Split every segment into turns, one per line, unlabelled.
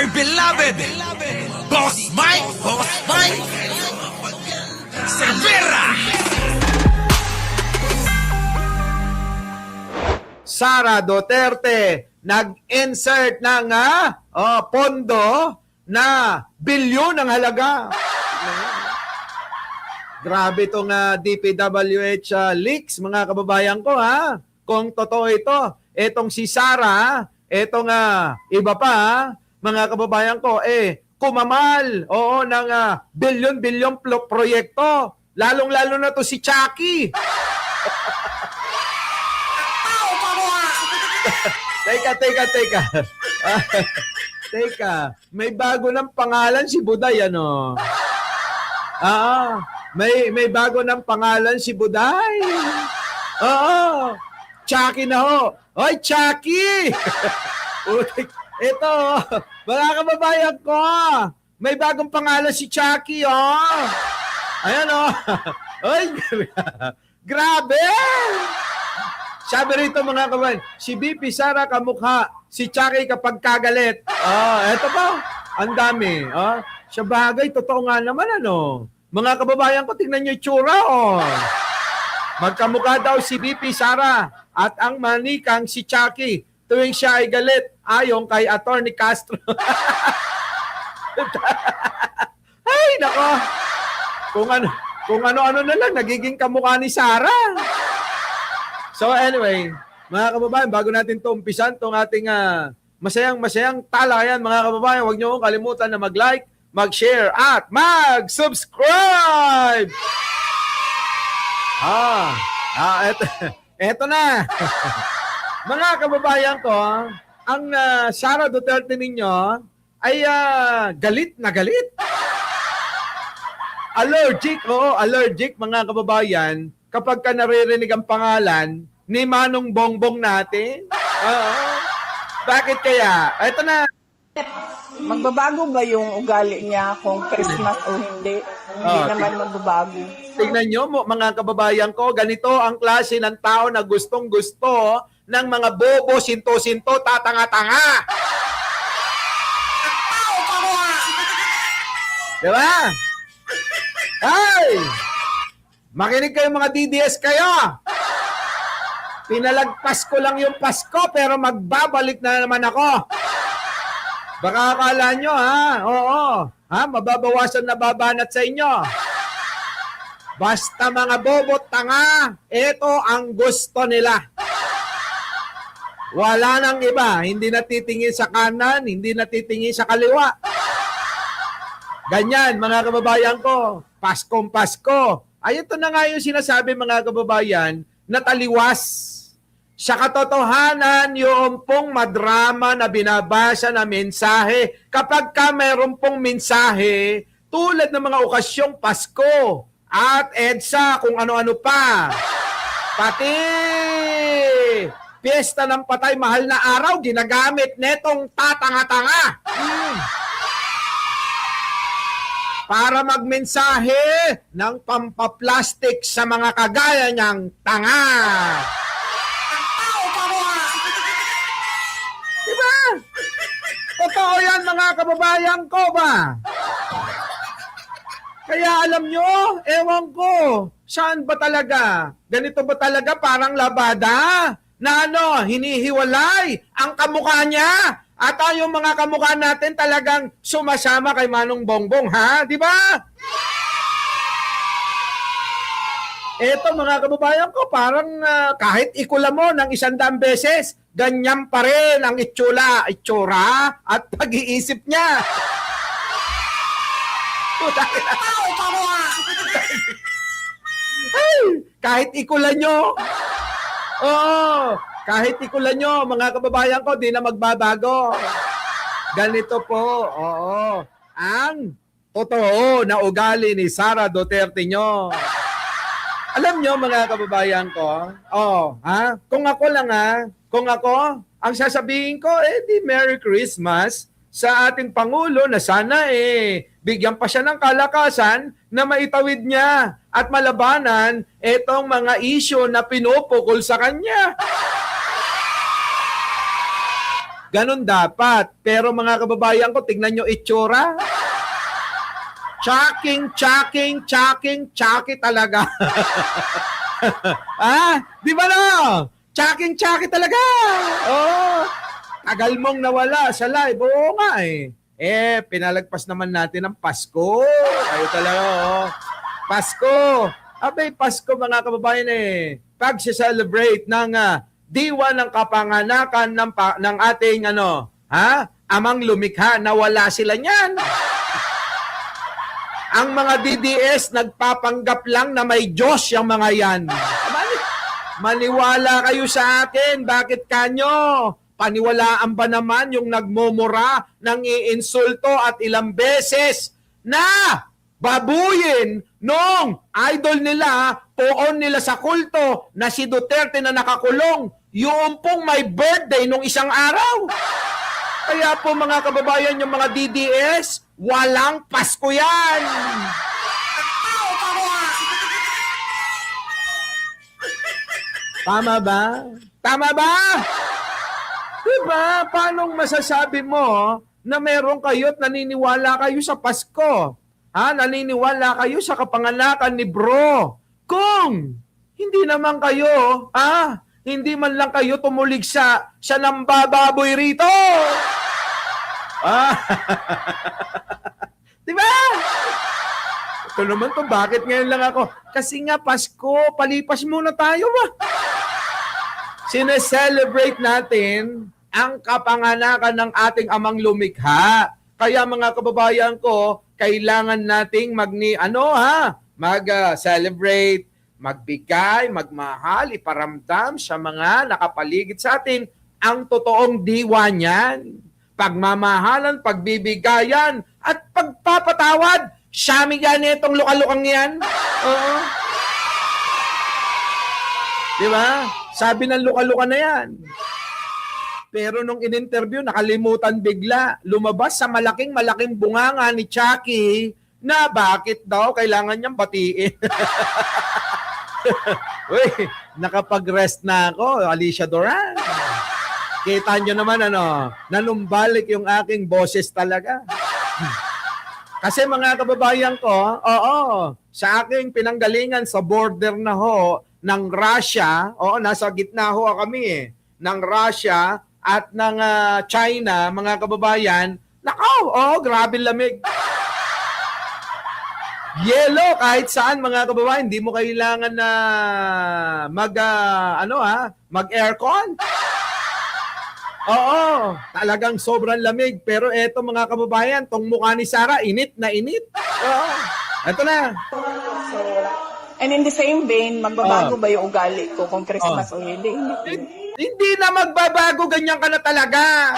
dear beloved, Boss Mike Cervera.
Sara Duterte nag-insert ng pondo na bilyon ang halaga. Grabe itong DPWH leaks, mga kababayan ko, ha? Kung totoo ito, etong si Sara, etong iba pa, mga kababayan ko, kumamal, ng bilyon-bilyon proyekto. Lalong-lalo na to si Chucky. Teka. Teka, may bago ng pangalan si Buday, ano? May bago ng pangalan si Buday. Oo. Chucky na ho. Hoy, Chucky! Ito, mga kababayan ko, may bagong pangalan si Chucky, oh. Ayan, oh. Hoy, grabe! Sabi rito, mga kababayan, si BP Sara kamukha, si Chucky kapag kagalit. Eto pa, ang dami. Sa bagay, totoo nga naman, ano. Mga kababayan ko, tingnan nyo yung tsura, oh. Magkamukha daw si BP Sara at ang manikang si Chucky tuwing siya ay galit ayon kay Attorney Castro. Ay, nako. Kung ano-ano na lang, nagiging kamukha ni Sara. So anyway, mga kababayan, bago natin ito umpisan, itong ating masayang talayan, mga kababayan, huwag niyo kalimutan na mag-like, mag-share, at mag-subscribe! Eto na. Mga kababayan ko, ang Sara Duterte ninyo ay galit na galit. Allergic mga kababayan kapag ka naririnig ang pangalan ni Manong Bongbong natin. Bakit kaya? Eto na.
Magbabago ba yung ugali niya kung Christmas o hindi? Hindi naman magbabago.
Tingnan nyo, mga kababayan ko, ganito ang klase ng tao na gustong-gusto ng mga bobo, sinto-sinto, tatanga-tanga. Diba? Ay! Makinig kayo mga DDS kayo. Pinalagpas ko lang yung Pasko pero magbabalik na naman ako. Baka akala nyo, mababawasan na babanat sa inyo. Basta mga bobot tanga, ito ang gusto nila. Wala nang iba, hindi natitingin sa kanan, hindi natitingin sa kaliwa. Ganyan, mga kababayan ko, Paskong Pasko. Ay, ito na nga yung sinasabi, mga kababayan, na taliwas. Sa katotohanan, yung pong madrama na binabasa na mensahe, kapag ka mayroon pong mensahe, tulad ng mga okasyong Pasko at EDSA, kung ano-ano pa, pati piyesta ng patay, mahal na araw, ginagamit netong tatanga-tanga. Para magmensahe ng pampaplastik sa mga kagaya niyang tanga. Diba? Totoo yan, mga kababayan ko ba? Kaya alam nyo, ewan ko, saan ba talaga? Ganito ba talaga parang labada? Na hinihiwalay ang kamukha niya? At yung mga kamukha natin talagang sumasama kay Manong Bongbong, ha? Di ba? Eto, mga kababayan ko, parang kahit ikula mo ng 100 beses, ganyan pa rin ang itsura at pag-iisip niya. Ay, kahit ikula nyo. Kahit ikula nyo, mga kababayan ko, di na magbabago. Ganito po, ang totoo na ugali ni Sara Duterte nyo. Alam nyo, mga kababayan ko, kung ako lang kung ako, ang sasabihin ko, di Merry Christmas sa ating Pangulo na sana bigyan pa siya ng kalakasan na maitawid niya at malabanan itong mga isyu na pinupukol sa kanya. Ganon dapat. Pero mga kababayan ko, tignan nyo itsura. Chaki talaga. Di ba no? Chaki talaga. Oh, tagal mong nawala sa live. Oo nga eh. Pinalagpas naman natin ang Pasko. Ayo talaga, oh. Pasko. Abay, Pasko mga kababayan pag-celebrate ng diwa ng kapanganakan ng ating amang lumikha, nawala sila niyan. Ang mga DDS nagpapanggap lang na may Diyos yung mga yan. Maniwala kayo sa akin. Bakit kanyo? Paniwalaan ba naman yung nagmumura, nang iinsulto at ilang beses na babuyin nung idol nila, poon nila sa kulto na si Duterte na nakakulong, yung pong may birthday nung isang araw. Kaya po mga kababayan, yung mga DDS, walang Pasko yan. Tama ba? Tama ba? Diba? Paano masasabi mo na meron kayo at naniniwala kayo sa Pasko? Naniniwala kayo sa kapanganakan ni bro. Kung hindi naman kayo, hindi man lang kayo tumulig sa nambababoy rito. Diba? Ito naman to, bakit ngayon lang ako? Kasi nga Pasko, palipas muna tayo Sineselebrate natin ang kapanganakan ng ating amang lumikha. Kaya mga kababayan ko, kailangan nating mag-celebrate, magbigay, magmahal, iparamdam sa mga nakapaligid sa atin ang totoong diwa niyan. Pagmamahalan, pagbibigayan, at pagpapatawad. Siyami yan itong lukalukang yan. Oo. Diba? Sabi ng luka-luka na yan. Pero nung in-interview, nakalimutan bigla. Lumabas sa malaking bunganga ni Chucky na bakit daw kailangan niyang batiin. Uy, nakapag-rest na ako, Alicia Duran. Kita nyo naman, nanumbalik yung aking boses talaga. Kasi mga kababayan ko, sa aking pinanggalingan sa border na ng Russia, nasa gitna kami ng Russia at ng China, mga kababayan, grabe lamig. Yellow kahit saan mga kababayan, hindi mo kailangan na mag-aircon. Oo, talagang sobrang lamig. Pero eto mga kababayan, tong mukha ni Sarah, init na init. Oo, eto na.
So, and in the same vein, magbabago ba yung ugali ko kung Christmas o hindi?
Hindi na magbabago, ganyan ka na talaga.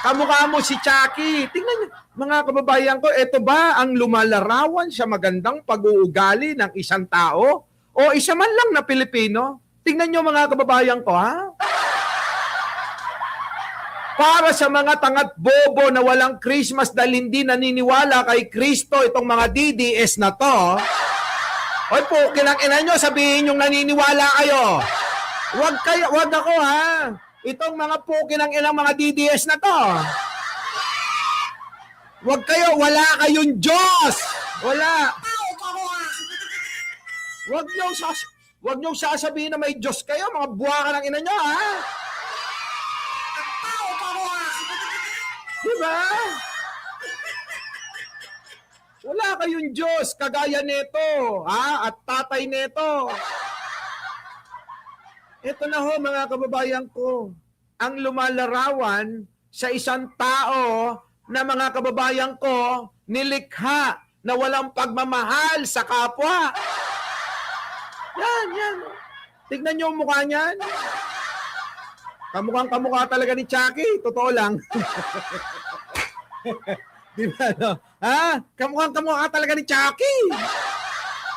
Kamukha mo si Chucky. Tingnan niyo, mga kababayan ko, eto ba ang lumalarawan sa magandang pag-uugali ng isang tao? O isa man lang na Pilipino? Tingnan niyo mga kababayan ko, Para sa mga tangat bobo na walang Christmas dahil hindi naniniwala kay Kristo itong mga DDS na to, oy po, kinang-ina nyo, sabihin yung naniniwala kayo. Wag ako Itong mga pukin ng ilang mga DDS na to. Wag kayo, wala kayong Diyos. Wala. Wag nyo sasabihin na may Diyos kayo, mga buwaka ng ina nyo, Diba? Wala kayong Diyos kagaya nito, at tatay nito. Ito na mga kababayan ko, ang lumalarawan sa isang tao na mga kababayan ko nilikha na walang pagmamahal sa kapwa. Yan. Tignan niyo ang mukha niyan. Kamukhang-kamukha talaga ni Chucky, totoo lang. Di ba, Kamukhang-kamukha talaga ni Chucky.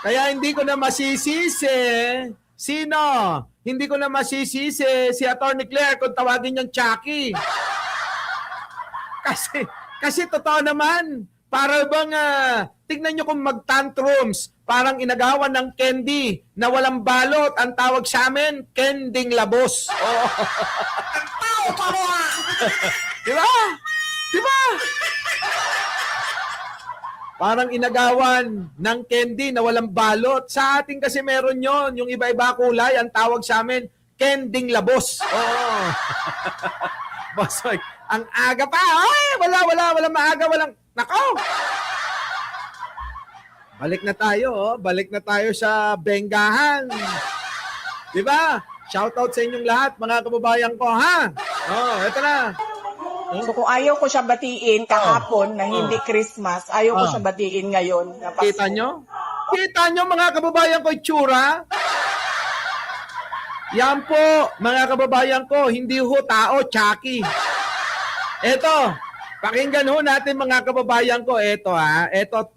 Kaya hindi ko na masisisi. Sino? Hindi ko na masisisi si Atty. Claire kung tawagin niyang Chucky. Kasi totoo naman, para bang, tignan niyo kung mag-tantrums, parang inagawan ng candy na walang balot, ang tawag sa amin, kending labos. Oh. Di ba? Di ba? Parang inagawan ng candy na walang balot. Sa atin kasi meron yon, yung iba-iba kulay, ang tawag sa amin, kending labos. Oo. Bosoy, ang aga pa. Ay, walang maaga, walang... Nako! Balik na tayo, oh. Balik na tayo sa Benggahan. Di ba? Shoutout sa inyong lahat, mga kababayan ko, ha? Oh, eto na.
So kung ayaw ko siya batiin kahapon na hindi Christmas, ayaw ko siya batiin ngayon na Pasko.
Kita nyo? Kita nyo, mga kababayan ko, itsura? Yan po, mga kababayan ko, hindi ho tao, Chucky. Eto, pakinggan ho natin, mga kababayan ko. Eto, ha? Eto,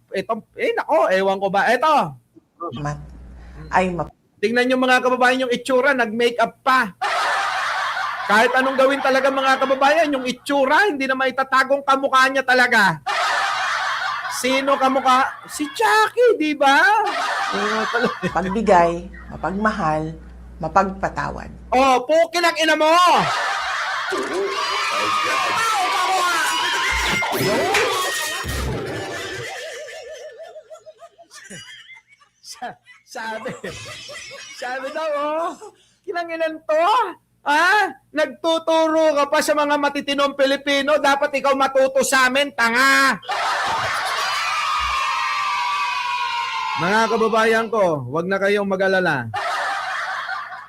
nako, ewan ko ba? Eto. Tingnan nyo, mga kababayan, yung itsura, nag-makeup pa. Kahit anong gawin talaga, mga kababayan, yung itsura, hindi na maitatagong kamukha niya talaga. Sino kamukha? Si Chucky, di ba?
Pagbigay, mapagmahal, mapagpatawad.
Oh, pukin ang ina mo! Sabi daw, oh, kinanginan to? Nagtuturo ka pa sa mga matitinong Pilipino, dapat ikaw matuto sa amin, tanga! Mga kababayan ko, wag na kayong mag-alala.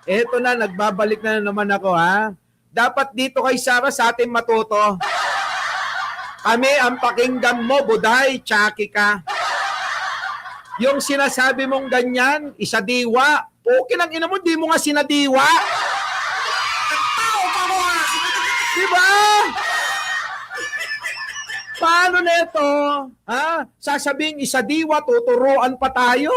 Eto na, nagbabalik na naman ako, ha? Dapat dito kay Sarah sa atin matuto. Kami ang pakinggan mo, Buday, Chucky ka. Yung sinasabi mong ganyan, isadiwa. Okay lang, ina mo, di mo nga sinadiwa. Diba? Paano neto? Sasabing isadiwa, tuturuan pa tayo.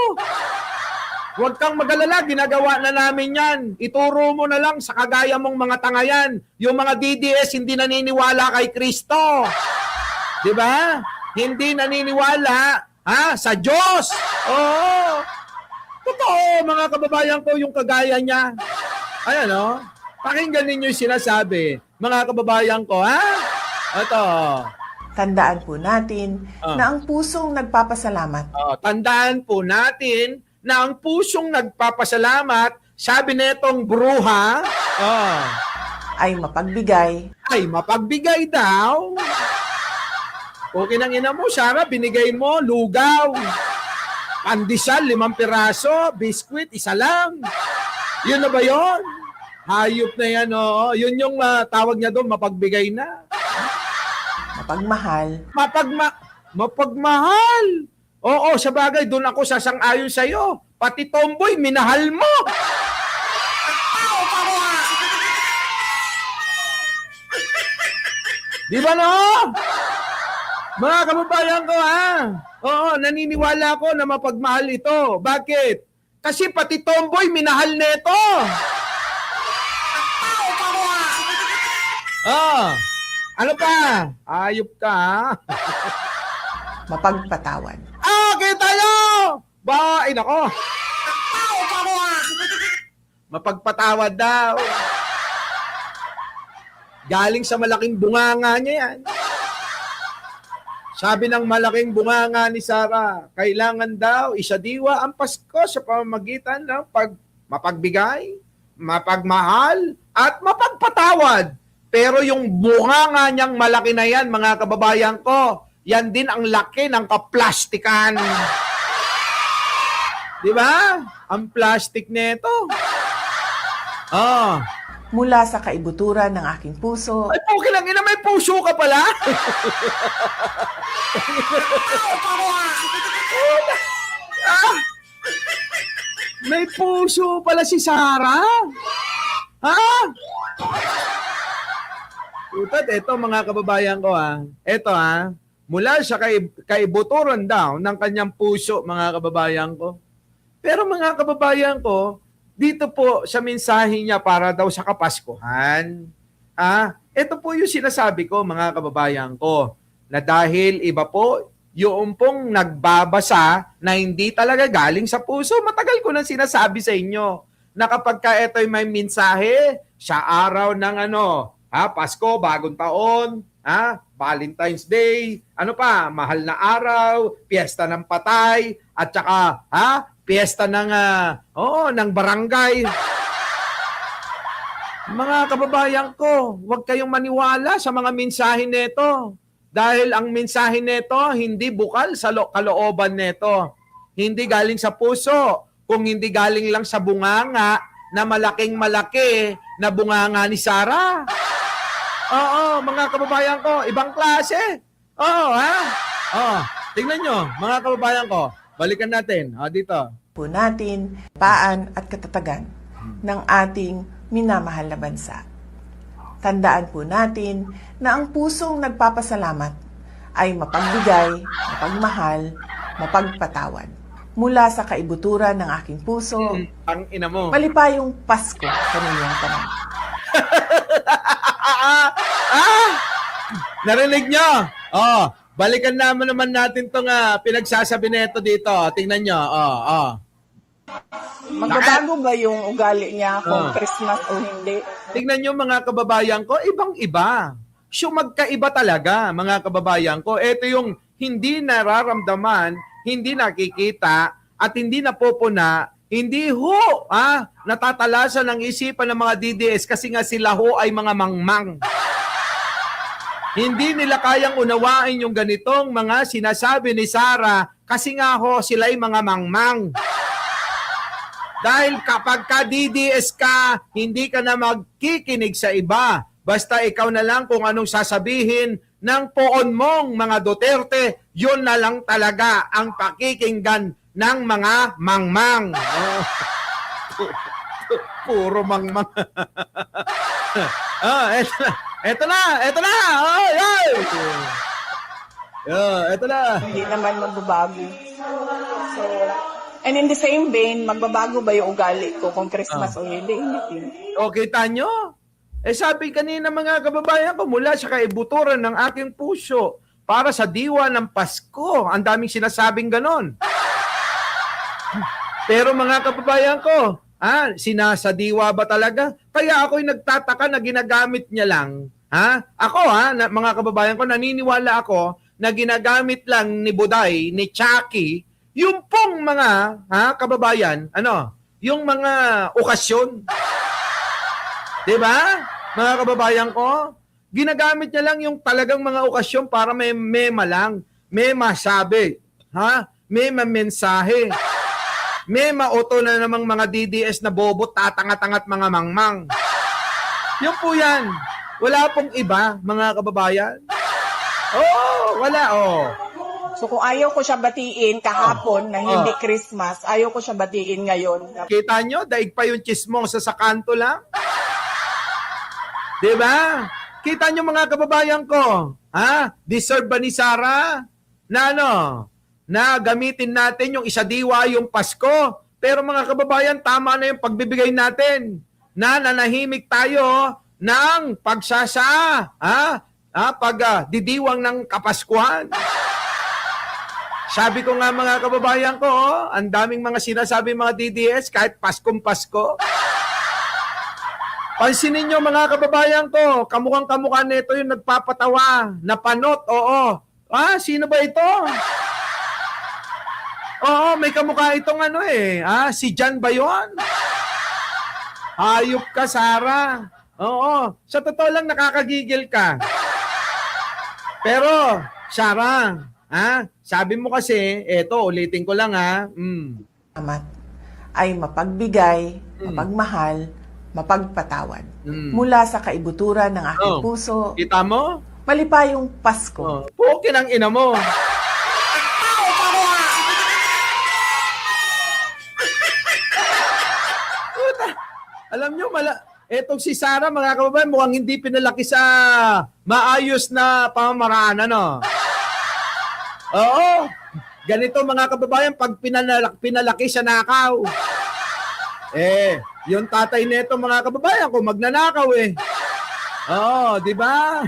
Huwag kang mag-alala, ginagawa na namin yan. Ituro mo na lang sa kagaya mong mga tangayan. Yung mga DDS hindi naniniwala kay Kristo. Diba? Hindi naniniwala sa Diyos. Oo. Totoo, mga kababayan ko, yung kagaya niya. Ayan, o. Pakinggan ninyo yung sinasabi. Mga kababayan ko, ha? Ito.
Tandaan po natin na ang pusong nagpapasalamat.
Tandaan po natin na ang pusong nagpapasalamat, sabi netong bruha,
ay mapagbigay.
Ay mapagbigay daw. Okay nang ina mo, Sarah, binigay mo, lugaw. Pandesal, 5 piraso. Biskwit, 1 lang. Yun na ba yun? Hayop na yan, oo. Yun yung tawag niya doon, mapagbigay na.
Mapagmahal.
Mapagmahal. Oo, sa bagay, doon ako sasang-ayon sa'yo. Pati tomboy, minahal mo. Di ba no? Mga kababayan ko, Oo, naniniwala ko na mapagmahal ito. Bakit? Kasi pati tomboy, minahal neto. Ano pa? Ayop ka, ha?
Mapagpatawad.
Okay tayo! Ay, nako. Mapagpatawad daw. Galing sa malaking bunganga niya yan. Sabi ng malaking bunganga ni Sarah, kailangan daw isadiwa ang Pasko sa pamamagitan ng mapagbigay, mapagmahal, at mapagpatawad. Pero yung bunganga niyang malaki na yan, mga kababayan ko, yan din ang laki ng kaplastikan. Di ba? Ang plastic nito.
Mula sa kaibuturan ng aking puso.
Ay, okay lang, ina, may puso ka pala. May puso pala si Sarah. Utad, eto mga kababayan ko, Eto, mula sa kaibuturan daw ng kanyang puso, mga kababayan ko. Pero mga kababayan ko, dito po sa mensahe niya para daw sa Kapaskuhan. Ito po yung sinasabi ko, mga kababayan ko, na dahil iba po yung pong nagbabasa na hindi talaga galing sa puso. Matagal ko nang sinasabi sa inyo na kapag ka ito'y may mensahe sa araw ng Pasko, bagong taon, Valentine's Day, ano pa, mahal na araw, piyesta ng patay, at saka, piyesta ng, ng barangay. Mga kababayan ko, huwag kayong maniwala sa mga mensahe nito. Dahil ang mensahe nito, hindi bukal sa kalooban nito. Hindi galing sa puso, kung hindi galing lang sa bunganga na malaking malaki na bunganga ni Sarah. Oo, mga kababayan ko, ibang klase. Oo, tingnan nyo, mga kababayan ko, balikan natin. Dito.
Po natin, paan at katatagan ng ating minamahal na bansa. Tandaan po natin na ang pusong nagpapasalamat ay mapagbigay, mapagmahal, mapagpatawad. Mula sa kaibuturan ng aking puso,
Ang ina mo.
malipayong Pasko sa ninyong tanan.
Narinig nyo? Balikan naman natin itong pinagsasabi nito dito. Tingnan nyo.
Magbabago ba yung ugali niya kung Christmas o hindi?
Tingnan nyo mga kababayan ko, ibang-iba. So magkaiba talaga mga kababayan ko. Ito yung hindi nararamdaman, hindi nakikita, at hindi napupuna, hindi natatalasan ng isipan ng mga DDS kasi nga sila ay mga mangmang. Hindi nila kayang unawain yung ganitong mga sinasabi ni Sarah kasi nga sila ay mga mangmang. Dahil kapag ka DDS ka, hindi ka na magkikinig sa iba. Basta ikaw na lang kung anong sasabihin ng poon mong mga Duterte, yun na lang talaga ang pakikinggan ng mga mangmang. Puro mangmang. Eto na. Eto na.
Hindi naman magbabago. So, and in the same vein, magbabago ba yung ugali ko kung Christmas o hindi? Hindi.
Kita nyo? Sabi kanina mga kababayan ko, mula sa kaibuturan ng aking puso para sa diwa ng Pasko. Ang daming sinasabing ganon. Pero mga kababayan ko, sinasadiwa ba talaga? Kaya ako'y nagtataka na ginagamit niya lang. Ako mga kababayan ko, naniniwala ako na ginagamit lang ni Buday, ni Chucky, yung pong mga kababayan, yung mga okasyon. 'Di ba? Mga kababayan ko, ginagamit niya lang yung talagang mga okasyon para may mema lang, may masabi, may mensahe. May mauto na namang mga DDS na bobo, tatangat-angat mga mangmang. Yun po yan. Wala pong iba, mga kababayan. Wala.
So kung ayaw ko siya batiin kahapon na hindi Christmas, ayaw ko siya batiin ngayon.
Kita nyo, daig pa yung chismosa sa kanto lang. Diba? Kita nyo mga kababayan ko, deserve ba ni Sarah na na gamitin natin yung isadiwa yung Pasko. Pero mga kababayan, tama na yung pagbibigay natin. Nanahimik tayo ng didiwang ng Kapaskuhan. Sabi ko nga mga kababayan ko, ang daming mga sinasabi mga DDS kahit Paskong Pasko. Pansinin nyo mga kababayan ko, kamukhang-kamukha nito yung nagpapatawa, napanot, sino ba ito? May kamukha itong si Jan ba yun? Hayop ka, Sarah. Sa totoo lang nakakagigil ka. Pero, Sarah, sabi mo kasi, ulitin ko lang
Amat ay mapagbigay, mapagmahal, mapagpatawad. Mula sa kaibuturan ng aking puso,
kita mo?
malipayong Pasko.
Pukin ang ina mo. Alam nyo, etong si Sarah, mga kababayan, mukhang hindi pinalaki sa maayos na pamamaraan, ganito mga kababayan, pag pinalaki sa nakaw. Yung tatay nito mga kababayan, kung magnanakaw di ba?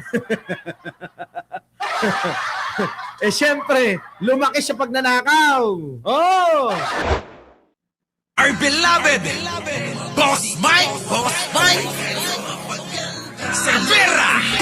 Syempre, lumaki sa pagnanakaw.
Our beloved Boss Mike. Cervera!